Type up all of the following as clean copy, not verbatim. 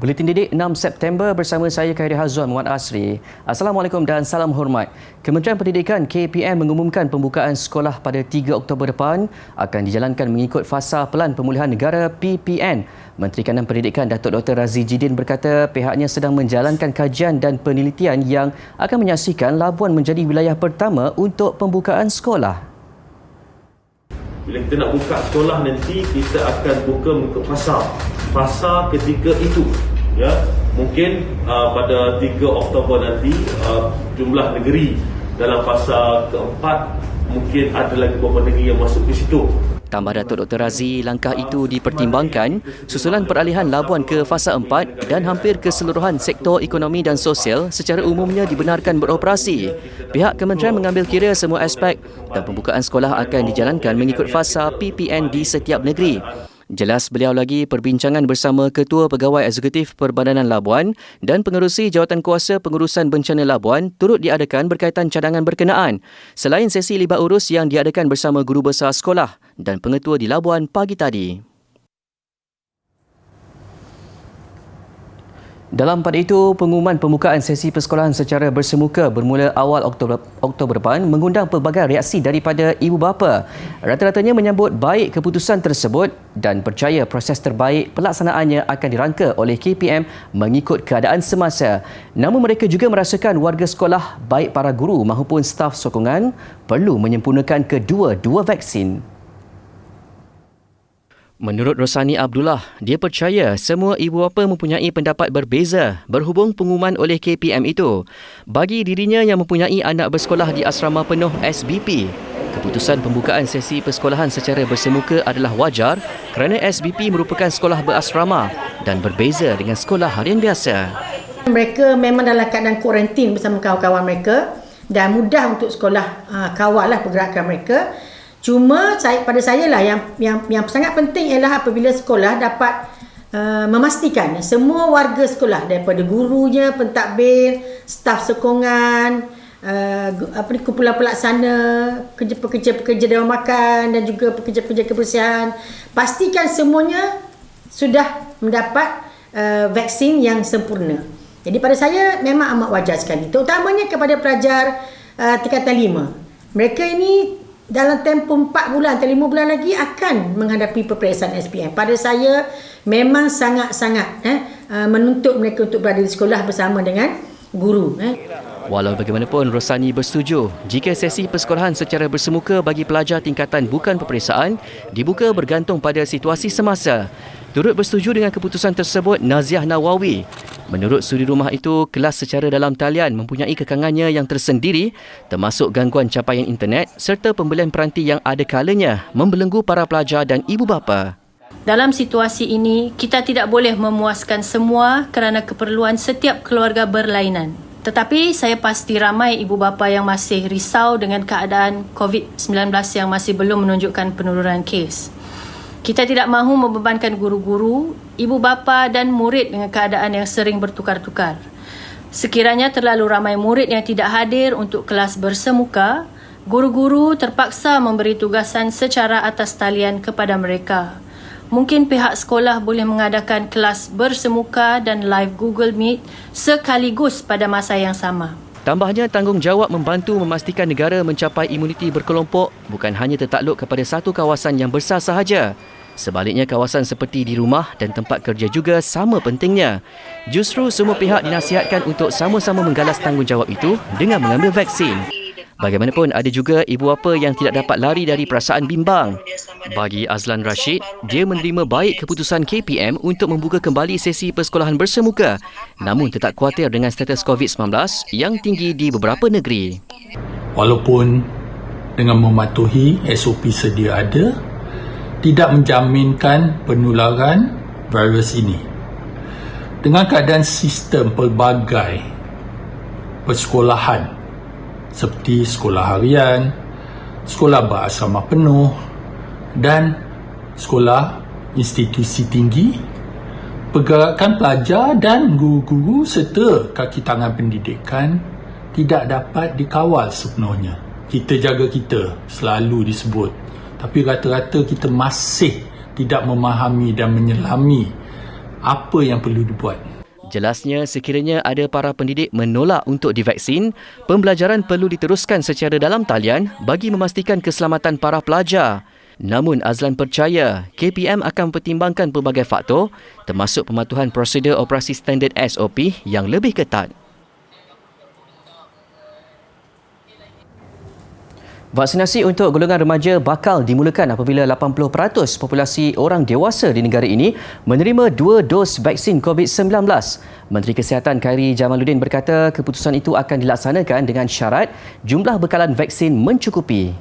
Buletin Didik 6 September bersama saya Khairi Hazwan Muhammad Asri. Assalamualaikum dan salam hormat. Kementerian Pendidikan KPM mengumumkan pembukaan sekolah pada 3 Oktober depan akan dijalankan mengikut fasa Pelan Pemulihan Negara PPN. Menteri Kanan Pendidikan Datuk Dr. Razzie Jidin berkata pihaknya sedang menjalankan kajian dan penelitian yang akan menyaksikan Labuan menjadi wilayah pertama untuk pembukaan sekolah. Bila kita nak buka sekolah nanti, kita akan buka fasa ketika itu, ya. Mungkin pada 3 Oktober nanti jumlah negeri dalam fasa keempat mungkin ada lagi beberapa negeri yang masuk ke situ. Tambah Datuk Dr. Razzie, langkah itu dipertimbangkan susulan peralihan Labuan ke fasa 4 dan hampir keseluruhan sektor ekonomi dan sosial secara umumnya dibenarkan beroperasi. Pihak kementerian mengambil kira semua aspek dan pembukaan sekolah akan dijalankan mengikut fasa PPN di setiap negeri. Jelas beliau lagi perbincangan bersama Ketua Pegawai Eksekutif Perbadanan Labuan dan Pengerusi Jawatankuasa Pengurusan Bencana Labuan turut diadakan berkaitan cadangan berkenaan. Selain sesi libat urus yang diadakan bersama guru besar sekolah dan pengetua di Labuan pagi tadi. Dalam pada itu, pengumuman pembukaan sesi persekolahan secara bersemuka bermula awal Oktober depan mengundang pelbagai reaksi daripada ibu bapa. Rata-ratanya menyambut baik keputusan tersebut dan percaya proses terbaik pelaksanaannya akan dirangka oleh KPM mengikut keadaan semasa. Namun mereka juga merasakan warga sekolah, baik para guru maupun staf sokongan, perlu menyempurnakan kedua-dua vaksin. Menurut Rosani Abdullah, dia percaya semua ibu bapa mempunyai pendapat berbeza berhubung pengumuman oleh KPM itu. Bagi dirinya yang mempunyai anak bersekolah di asrama penuh SBP, keputusan pembukaan sesi persekolahan secara bersemuka adalah wajar kerana SBP merupakan sekolah berasrama dan berbeza dengan sekolah harian biasa. Mereka memang dalam keadaan kuarantin bersama kawan-kawan mereka dan mudah untuk sekolah kawal pergerakan mereka. Cuma pada saya lah yang sangat penting ialah apabila sekolah dapat memastikan semua warga sekolah daripada gurunya, pentadbir, staf sokongan, kumpulan pelaksana, pekerja-pekerja dewan makan dan juga pekerja-pekerja kebersihan, pastikan semuanya sudah mendapat vaksin yang sempurna. Jadi pada saya memang amat wajar sekali, terutamanya kepada pelajar tingkatan 5. Mereka ini dalam tempoh 4 bulan atau 5 bulan lagi akan menghadapi peperiksaan SPM. Pada saya memang sangat-sangat menuntut mereka untuk berada di sekolah bersama dengan guru. Walau bagaimanapun, Rosani bersetuju jika sesi persekolahan secara bersemuka bagi pelajar tingkatan bukan peperiksaan dibuka bergantung pada situasi semasa. Turut bersetuju dengan keputusan tersebut Naziah Nawawi. Menurut suri rumah itu, kelas secara dalam talian mempunyai kekangannya yang tersendiri termasuk gangguan capaian internet serta pembelian peranti yang ada kalanya membelenggu para pelajar dan ibu bapa. Dalam situasi ini, kita tidak boleh memuaskan semua kerana keperluan setiap keluarga berlainan. Tetapi saya pasti ramai ibu bapa yang masih risau dengan keadaan COVID-19 yang masih belum menunjukkan penurunan kes. Kita tidak mahu membebankan guru-guru, ibu bapa dan murid dengan keadaan yang sering bertukar-tukar. Sekiranya terlalu ramai murid yang tidak hadir untuk kelas bersemuka, guru-guru terpaksa memberi tugasan secara atas talian kepada mereka. Mungkin pihak sekolah boleh mengadakan kelas bersemuka dan live Google Meet sekaligus pada masa yang sama. Tambahnya, tanggungjawab membantu memastikan negara mencapai imuniti berkelompok bukan hanya tertakluk kepada satu kawasan yang besar sahaja. Sebaliknya, kawasan seperti di rumah dan tempat kerja juga sama pentingnya. Justru semua pihak dinasihatkan untuk sama-sama menggalas tanggungjawab itu dengan mengambil vaksin. Bagaimanapun, ada juga ibu bapa yang tidak dapat lari dari perasaan bimbang. Bagi Azlan Rashid, dia menerima baik keputusan KPM untuk membuka kembali sesi persekolahan bersemuka, namun tetap khawatir dengan status COVID-19 yang tinggi di beberapa negeri. Walaupun dengan mematuhi SOP sedia ada, tidak menjaminkan penularan virus ini. Dengan keadaan sistem pelbagai persekolahan seperti sekolah harian, sekolah berasrama penuh dan sekolah institusi tinggi, pergerakan pelajar dan guru-guru serta kaki tangan pendidikan tidak dapat dikawal sepenuhnya. Kita jaga kita selalu disebut, tapi rata-rata kita masih tidak memahami dan menyelami apa yang perlu dibuat. Jelasnya, sekiranya ada para pendidik menolak untuk divaksin, pembelajaran perlu diteruskan secara dalam talian bagi memastikan keselamatan para pelajar. Namun Azlan percaya KPM akan pertimbangkan pelbagai faktor termasuk pematuhan prosedur operasi standard SOP yang lebih ketat. Vaksinasi untuk golongan remaja bakal dimulakan apabila 80% populasi orang dewasa di negara ini menerima 2 dos vaksin COVID-19. Menteri Kesihatan Khairi Jamaluddin berkata keputusan itu akan dilaksanakan dengan syarat jumlah bekalan vaksin mencukupi.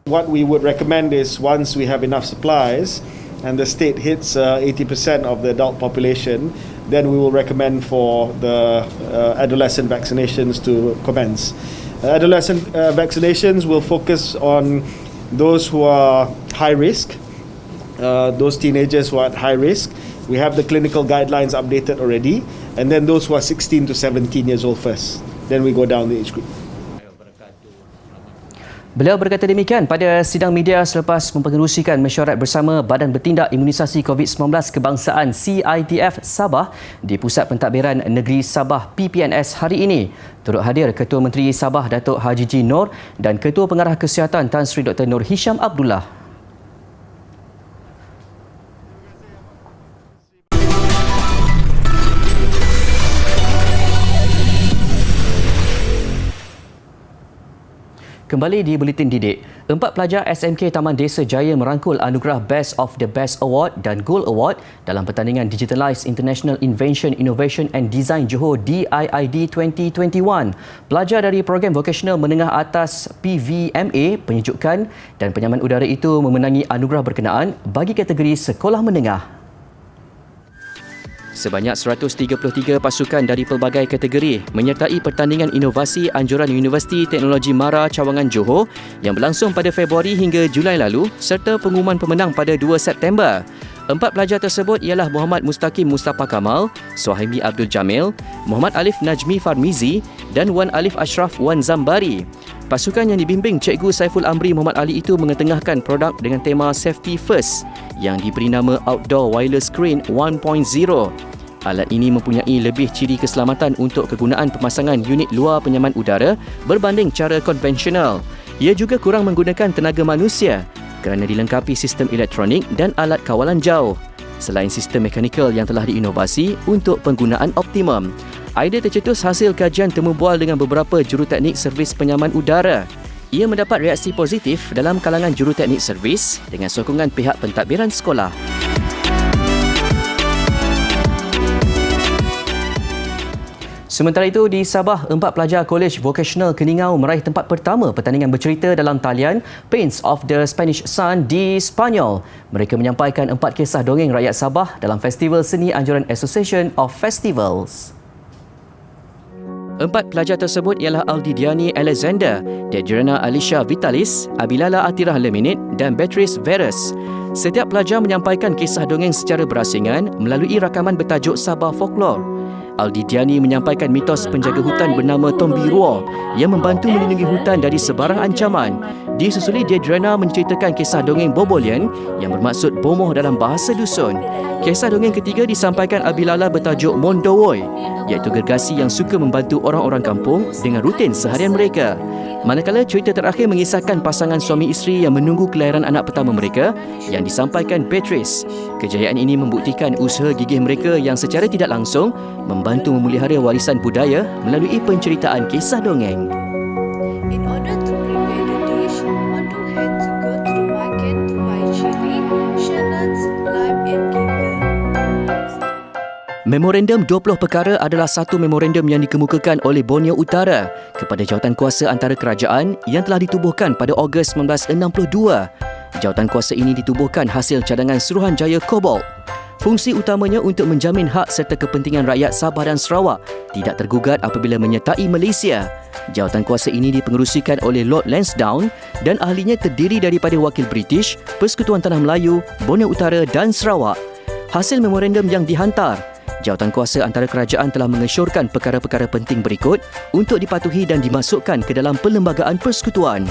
What we would recommend is once we have enough supplies and the state hits 80% of the adult population, then we will recommend for the adolescent vaccinations to commence. Adolescent vaccinations will focus on those who are high risk, those teenagers who are at high risk. We have the clinical guidelines updated already, and then those who are 16 to 17 years old first. Then we go down the age group. Beliau berkata demikian pada sidang media selepas mempengerusikan mesyuarat bersama Badan Bertindak Imunisasi COVID-19 Kebangsaan CITF Sabah di Pusat Pentadbiran Negeri Sabah PPNS hari ini. Turut hadir Ketua Menteri Sabah Datuk Haji G. Noor dan Ketua Pengarah Kesihatan Tan Sri Dr. Nur Hisham Abdullah. Kembali di Buletin Didik, 4 pelajar SMK Taman Desa Jaya merangkul anugerah Best of the Best Award dan Gold Award dalam pertandingan Digitalised International Invention, Innovation and Design Johor DIID 2021. Pelajar dari program vokasional menengah atas PVMA, penyejukan dan penyaman udara itu memenangi anugerah berkenaan bagi kategori sekolah menengah. Sebanyak 133 pasukan dari pelbagai kategori menyertai pertandingan inovasi anjuran Universiti Teknologi Mara Cawangan Johor yang berlangsung pada Februari hingga Julai lalu serta pengumuman pemenang pada 2 September. 4 pelajar tersebut ialah Muhammad Mustaqim Mustafa Kamal, Suhaimi Abdul Jamil, Muhammad Alif Najmi Farmizi dan Wan Alif Ashraf Wan Zambari. Pasukan yang dibimbing Cikgu Saiful Amri Muhammad Ali itu mengetengahkan produk dengan tema Safety First yang diberi nama Outdoor Wireless Screen 1.0. Alat ini mempunyai lebih ciri keselamatan untuk kegunaan pemasangan unit luar penyaman udara berbanding cara konvensional. Ia juga kurang menggunakan tenaga manusia kerana dilengkapi sistem elektronik dan alat kawalan jauh. Selain sistem mekanikal yang telah diinovasi untuk penggunaan optimum. Idea tercetus hasil kajian temu bual dengan beberapa juruteknik servis penyaman udara. Ia mendapat reaksi positif dalam kalangan juruteknik servis dengan sokongan pihak pentadbiran sekolah. Sementara itu, di Sabah, 4 pelajar Kolej Vokasional Keningau meraih tempat pertama pertandingan bercerita dalam talian Paints of the Spanish Sun di Spanyol. Mereka menyampaikan 4 kisah dongeng rakyat Sabah dalam Festival Seni Anjuran Association of Festivals. 4 pelajar tersebut ialah Aldi Diani Alexander, Dedrena Alicia Vitalis, Abilala Atirah Leminit dan Beatrice Veres. Setiap pelajar menyampaikan kisah dongeng secara berasingan melalui rakaman bertajuk Sabah Folklore. Aldi Diani menyampaikan mitos penjaga hutan bernama Tombiruo yang membantu melindungi hutan dari sebarang ancaman. Disusuli Dedrena menceritakan kisah dongeng Bobolian yang bermaksud bomoh dalam bahasa dusun. Kisah dongeng ketiga disampaikan Abilala bertajuk Mondowoi, iaitu gergasi yang suka membantu orang-orang kampung dengan rutin seharian mereka. Manakala cerita terakhir mengisahkan pasangan suami isteri yang menunggu kelahiran anak pertama mereka yang disampaikan Beatrice. Kejayaan ini membuktikan usaha gigih mereka yang secara tidak langsung membantu memelihara warisan budaya melalui penceritaan kisah dongeng. In order to prepare the dish, Ondu had to go to the market to buy chili, shallots, lime and ginger. Memorandum 20 perkara adalah satu memorandum yang dikemukakan oleh Borneo Utara kepada jawatankuasa antara kerajaan yang telah ditubuhkan pada Ogos 1962. Jawatankuasa ini ditubuhkan hasil cadangan Suruhanjaya Cobalt. Fungsi utamanya untuk menjamin hak serta kepentingan rakyat Sabah dan Sarawak tidak tergugat apabila menyertai Malaysia. Jawatankuasa ini dipengerusikan oleh Lord Lansdowne dan ahlinya terdiri daripada wakil British, Persekutuan Tanah Melayu, Borneo Utara dan Sarawak. Hasil memorandum yang dihantar, jawatankuasa antara kerajaan telah mengesyorkan perkara-perkara penting berikut untuk dipatuhi dan dimasukkan ke dalam perlembagaan persekutuan.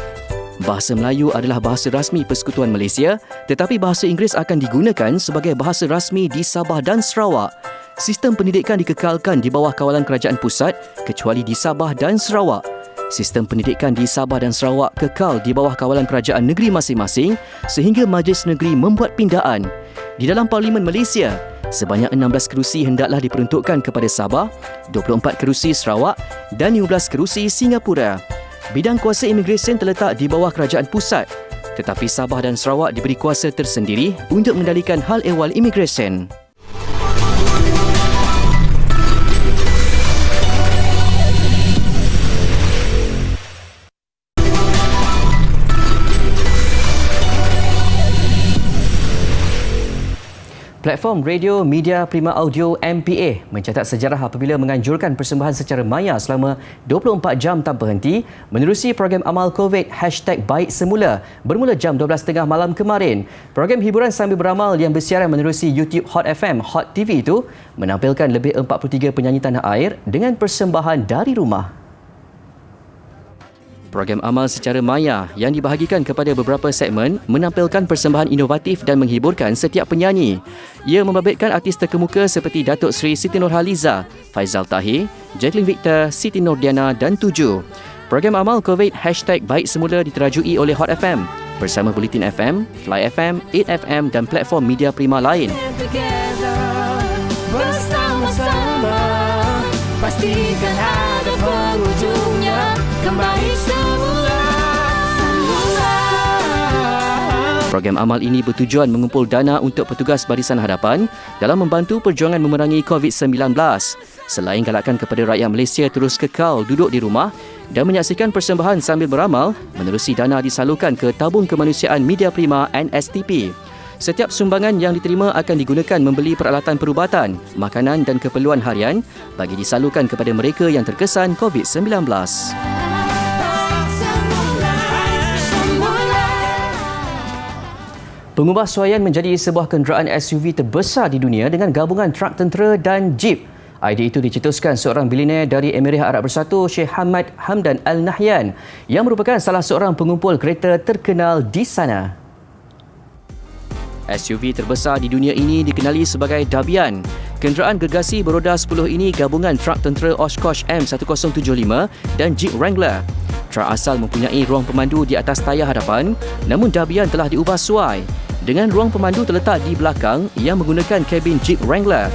Bahasa Melayu adalah bahasa rasmi Persekutuan Malaysia, tetapi bahasa Inggeris akan digunakan sebagai bahasa rasmi di Sabah dan Sarawak. sistem pendidikan dikekalkan di bawah kawalan kerajaan pusat kecuali di Sabah dan Sarawak. Sistem pendidikan di Sabah dan Sarawak kekal di bawah kawalan kerajaan negeri masing-masing sehingga Majlis Negeri membuat pindaan. Di dalam Parlimen Malaysia, sebanyak 16 kerusi hendaklah diperuntukkan kepada Sabah, 24 kerusi Sarawak dan 15 kerusi Singapura. Bidang kuasa imigresen terletak di bawah kerajaan pusat, tetapi Sabah dan Sarawak diberi kuasa tersendiri untuk mengendalikan hal ehwal imigresen. Platform Radio Media Prima Audio MPA mencatat sejarah apabila menganjurkan persembahan secara maya selama 24 jam tanpa henti menerusi program amal COVID #Baik Semula bermula jam 12.30 malam kemarin. Program hiburan sambil beramal yang bersiaran menerusi YouTube Hot FM, Hot TV itu menampilkan lebih 43 penyanyi tanah air dengan persembahan dari rumah. Program amal secara maya yang dibahagikan kepada beberapa segmen menampilkan persembahan inovatif dan menghiburkan setiap penyanyi. Ia membabitkan artis terkemuka seperti Datuk Seri Siti Nurhaliza, Faizal Tahir, Jacqueline Victor, Siti Nordiana dan Tuju. Program amal COVID #Baik Semula diterajui oleh Hot FM bersama Bulletin FM, Fly FM, 8FM dan platform media prima lain. Bersama-sama pastikan ada penghujungnya kembali semula. Program amal ini bertujuan mengumpul dana untuk petugas barisan hadapan dalam membantu perjuangan memerangi COVID-19. Selain galakkan kepada rakyat Malaysia terus kekal duduk di rumah dan menyaksikan persembahan sambil beramal, menerusi dana disalurkan ke Tabung Kemanusiaan Media Prima NSTP. Setiap sumbangan yang diterima akan digunakan membeli peralatan perubatan, makanan dan keperluan harian bagi disalurkan kepada mereka yang terkesan COVID-19. Pengubahsuaian menjadi sebuah kenderaan SUV terbesar di dunia dengan gabungan trak tentera dan jeep. Idea itu dicetuskan seorang bilioner dari Emirat Arab Bersatu, Sheikh Hamad Hamdan Al Nahyan, yang merupakan salah seorang pengumpul kereta terkenal di sana. SUV terbesar di dunia ini dikenali sebagai Dabian. Kenderaan gergasi beroda 10 ini gabungan trak tentera Oshkosh M1075 dan Jeep Wrangler. Trak asal mempunyai ruang pemandu di atas tayar hadapan, namun Dabian telah diubah suai dengan ruang pemandu terletak di belakang yang menggunakan kabin Jeep Wrangler.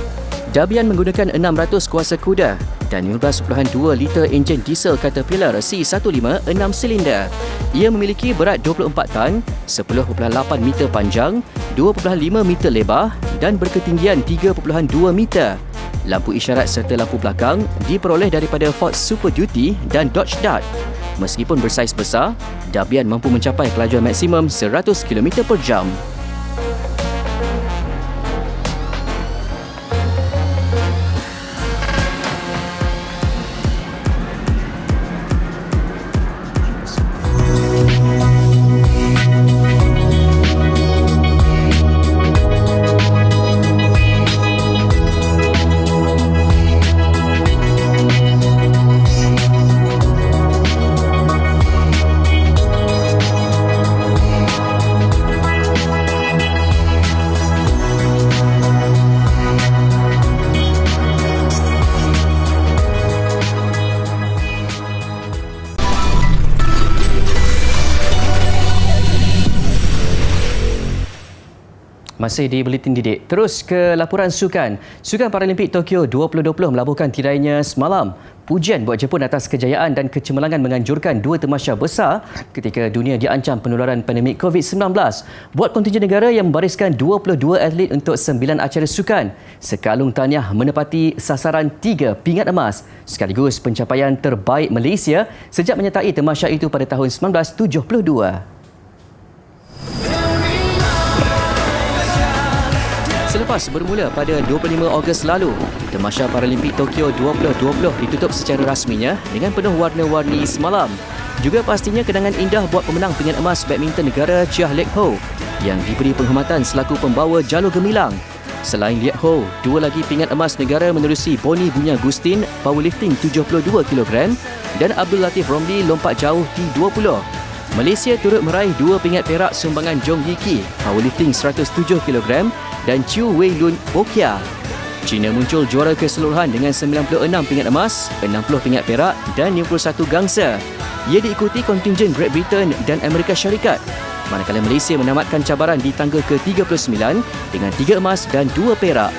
Dabian menggunakan 600 kuasa kuda dan 15.2 liter enjin diesel Caterpillar C15 6 silinder. Ia memiliki berat 24 tan, 10.8 meter panjang, 2.5 meter lebar dan berketinggian 3.2 meter. Lampu isyarat serta lampu belakang diperoleh daripada Ford Super Duty dan Dodge Dart. Meskipun bersaiz besar, Dabian mampu mencapai kelajuan maksimum 100 km per jam. Masih di Buletin Didik. Terus ke laporan sukan. Sukan Paralimpik Tokyo 2020 melabuhkan tirainya semalam. Pujian buat Jepun atas kejayaan dan kecemerlangan menganjurkan dua tamasya besar ketika dunia diancam penularan pandemik COVID-19. Buat kontingen negara yang membariskan 22 atlet untuk 9 acara sukan. Sekalung tahniah menepati sasaran 3 pingat emas sekaligus pencapaian terbaik Malaysia sejak menyertai tamasya itu pada tahun 1972. Selepas bermula pada 25 Ogos lalu, Tamasya Paralimpik Tokyo 2020 ditutup secara rasminya dengan penuh warna-warni semalam. Juga pastinya kenangan indah buat pemenang pingat emas badminton negara Chia Liek Ho yang diberi penghormatan selaku pembawa jalur gemilang. Selain Liek Ho, dua lagi pingat emas negara menerusi Boni Bunya Gustin powerlifting 72 kg dan Abdul Latif Romli lompat jauh T20. Malaysia turut meraih dua pingat perak sumbangan Jong Yi Ki powerlifting 107 kg dan Chiu Wei Lun Bokia. China muncul juara keseluruhan dengan 96 pingat emas, 60 pingat perak dan 51 gangsa. Ia diikuti kontingen Great Britain dan Amerika Syarikat. Manakala Malaysia menamatkan cabaran di tangga ke-39 dengan 3 emas dan 2 perak.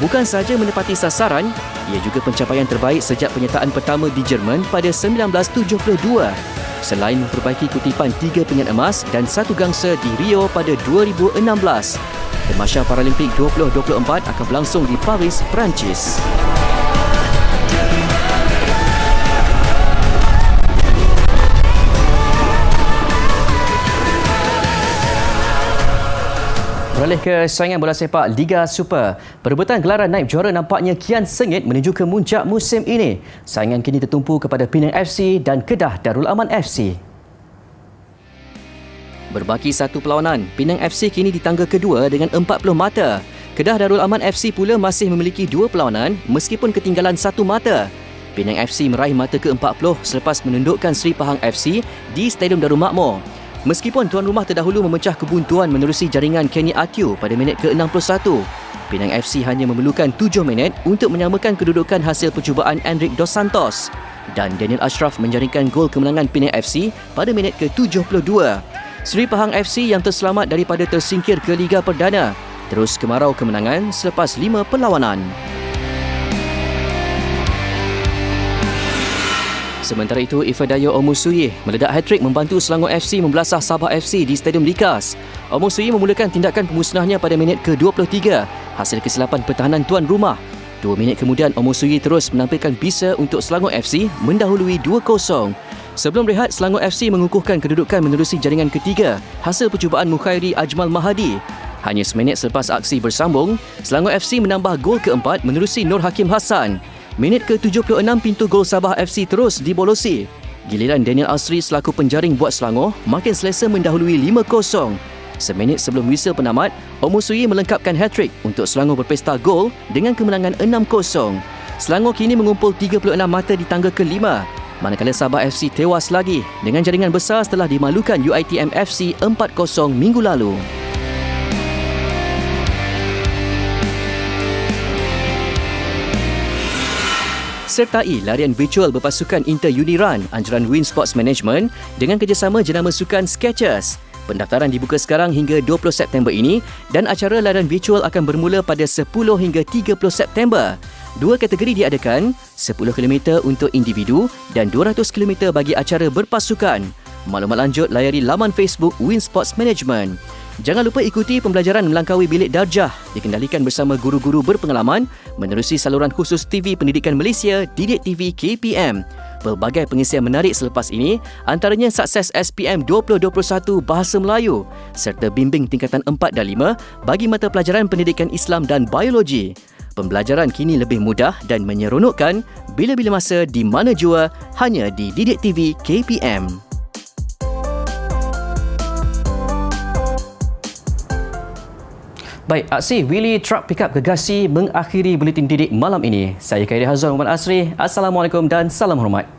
Bukan sahaja menepati sasaran, ia juga pencapaian terbaik sejak penyertaan pertama di Jerman pada 1972. Selain memperbaiki kutipan 3 pingat emas dan 1 gangsa di Rio pada 2016. Tamasya Paralimpik 2024 akan berlangsung di Paris, Perancis. Beralih ke saingan bola sepak Liga Super. Perebutan gelaran naib juara nampaknya kian sengit menuju ke muncak musim ini. Saingan kini tertumpu kepada Penang FC dan Kedah Darul Aman FC. Berbaki satu perlawanan, Penang FC kini di tangga kedua dengan 40 mata. Kedah Darul Aman FC pula masih memiliki 2 perlawanan meskipun ketinggalan 1 mata. Penang FC meraih mata ke-40 selepas menundukkan Seri Pahang FC di Stadium Darul Makmur. Meskipun tuan rumah terdahulu memecah kebuntuan menerusi jaringan Kenny Atiu pada minit ke-61, Penang FC hanya memerlukan 7 minit untuk menyamakan kedudukan hasil percubaan Enric Dos Santos dan Daniel Ashraf menjaringkan gol kemenangan Penang FC pada minit ke-72. Seri Pahang FC yang terselamat daripada tersingkir ke Liga Perdana terus kemarau kemenangan selepas 5 perlawanan. Sementara itu, Ifedayo Omusuyi meledak hat-trick membantu Selangor FC membelasah Sabah FC di Stadium Likas. Omusuyi memulakan tindakan pemusnahnya pada minit ke-23 hasil kesilapan pertahanan tuan rumah. 2 minit kemudian, Omusuyi terus menampilkan bisa untuk Selangor FC mendahului 2-0. Sebelum rehat, Selangor FC mengukuhkan kedudukan menerusi jaringan ketiga hasil percubaan Mukhairi Ajmal Mahadi. Hanya seminit selepas aksi bersambung, Selangor FC menambah gol keempat menerusi Nur Hakim Hassan. Minit ke-76 pintu gol Sabah FC terus dibolosi. Giliran Daniel Asri selaku penjaring buat Selangor makin selesa mendahului 5-0. Seminit sebelum whistle penamat, Omusuyi melengkapkan hat-trick untuk Selangor berpesta gol dengan kemenangan 6-0. Selangor kini mengumpul 36 mata di tangga ke-5. Manakala Sabah FC tewas lagi dengan jaringan besar setelah dimalukan UiTM FC 4-0 minggu lalu. Sertai larian virtual berpasukan Inter Uniran anjuran Win Sports Management dengan kerjasama jenama sukan Skechers. Pendaftaran dibuka sekarang hingga 20 September ini dan acara larian virtual akan bermula pada 10 hingga 30 September. 2 kategori diadakan, 10 km untuk individu dan 200 km bagi acara berpasukan. Maklumat lanjut layari laman Facebook Win Sports Management. Jangan lupa ikuti pembelajaran melangkaui bilik darjah dikendalikan bersama guru-guru berpengalaman menerusi saluran khusus TV Pendidikan Malaysia Didik TV KPM. Pelbagai pengisian menarik selepas ini antaranya sukses SPM 2021 Bahasa Melayu serta bimbing tingkatan 4 dan 5 bagi mata pelajaran pendidikan Islam dan biologi. Pembelajaran kini lebih mudah dan menyeronokkan bila-bila masa di mana jua hanya di Didik TV KPM. Baik, aksi Willy Truck Pickup Gergasi mengakhiri buletin didik malam ini. Saya Khairi Hazwan Muhammad Asri. Assalamualaikum dan salam hormat.